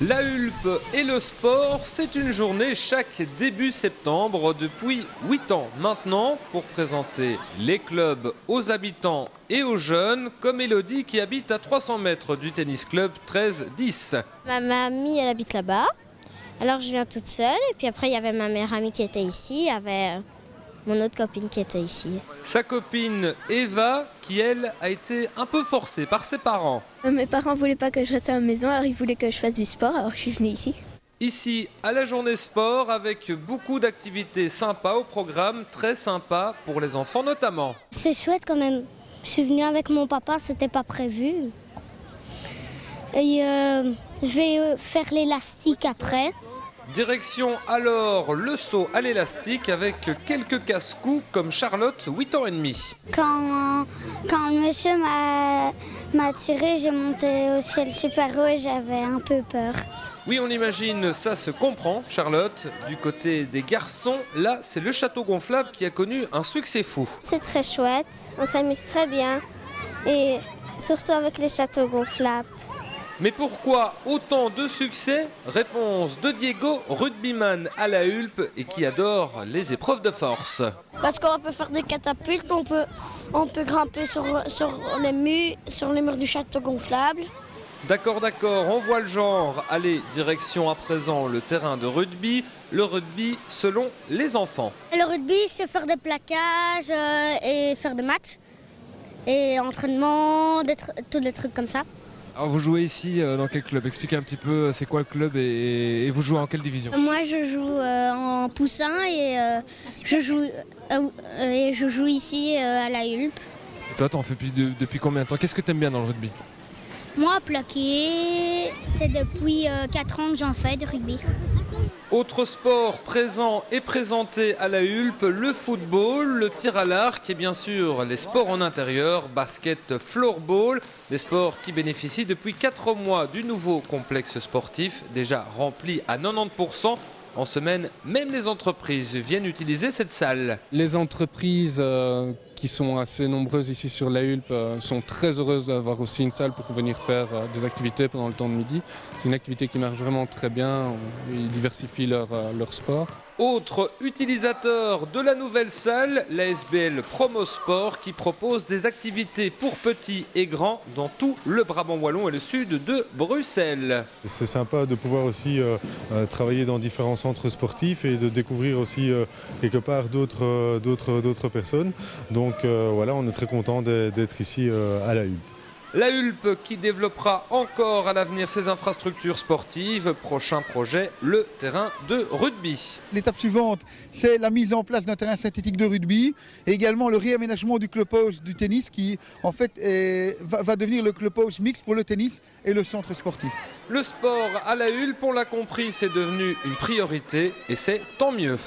La Hulpe et le sport, c'est une journée chaque début septembre depuis 8 ans maintenant pour présenter les clubs aux habitants et aux jeunes, comme Elodie qui habite à 300 mètres du tennis club 13-10. Ma mamie, elle habite là-bas, alors je viens toute seule et puis après il y avait ma meilleure amie qui était ici, il y avait mon autre copine qui était ici. Sa copine Eva, qui elle a été un peu forcée par ses parents. Mes parents ne voulaient pas que je reste à la maison, alors ils voulaient que je fasse du sport, alors je suis venue ici. Ici, à la journée sport, avec beaucoup d'activités sympas au programme, très sympa pour les enfants notamment. C'est chouette quand même. Je suis venue avec mon papa, c'était pas prévu. Et je vais faire l'élastique après. Direction alors le saut à l'élastique avec quelques casse-coups comme Charlotte, 8 ans et demi. Quand le monsieur m'a tiré, j'ai monté au ciel super haut et j'avais un peu peur. Oui, on imagine, ça se comprend, Charlotte. Du côté des garçons, là, c'est le château gonflable qui a connu un succès fou. C'est très chouette, on s'amuse très bien et surtout avec les châteaux gonflables. Mais pourquoi autant de succès? Réponse de Diego, rugbyman à la Hulpe et qui adore les épreuves de force. Parce qu'on peut faire des catapultes, on peut grimper sur les murs du château gonflable. D'accord, on voit le genre. Allez, direction à présent le terrain de rugby. Le rugby selon les enfants. Le rugby, c'est faire des plaquages et faire des matchs. Et entraînement, tous des trucs comme ça. Alors vous jouez ici dans quel club? Expliquez un petit peu c'est quoi le club et vous jouez en quelle division? Moi je joue en poussin et je joue ici à la Hulpe. Et toi t'en fais depuis combien de temps? Qu'est-ce que t'aimes bien dans le rugby? Moi plaquer, c'est depuis 4 ans que j'en fais de rugby. Autre sport présent et présenté à la Hulpe, le football, le tir à l'arc et bien sûr les sports en intérieur, basket, floorball, des sports qui bénéficient depuis 4 mois du nouveau complexe sportif déjà rempli à 90%. En semaine, même les entreprises viennent utiliser cette salle. Les entreprises qui sont assez nombreuses ici sur la Hulpe sont très heureuses d'avoir aussi une salle pour venir faire des activités pendant le temps de midi. C'est une activité qui marche vraiment très bien, ils diversifient leur sport. Autre utilisateur de la nouvelle salle, la SBL Promosport qui propose des activités pour petits et grands dans tout le Brabant wallon et le sud de Bruxelles. C'est sympa de pouvoir aussi travailler dans différents centres sportifs et de découvrir aussi quelque part d'autres personnes. Donc voilà, on est très content d'être ici à la Hulpe. La Hulpe qui développera encore à l'avenir ses infrastructures sportives. Prochain projet, le terrain de rugby. L'étape suivante, c'est la mise en place d'un terrain synthétique de rugby et également le réaménagement du clubhouse du tennis qui en fait va devenir le clubhouse mixte pour le tennis et le centre sportif. Le sport à la Hulpe, on l'a compris, c'est devenu une priorité et c'est tant mieux.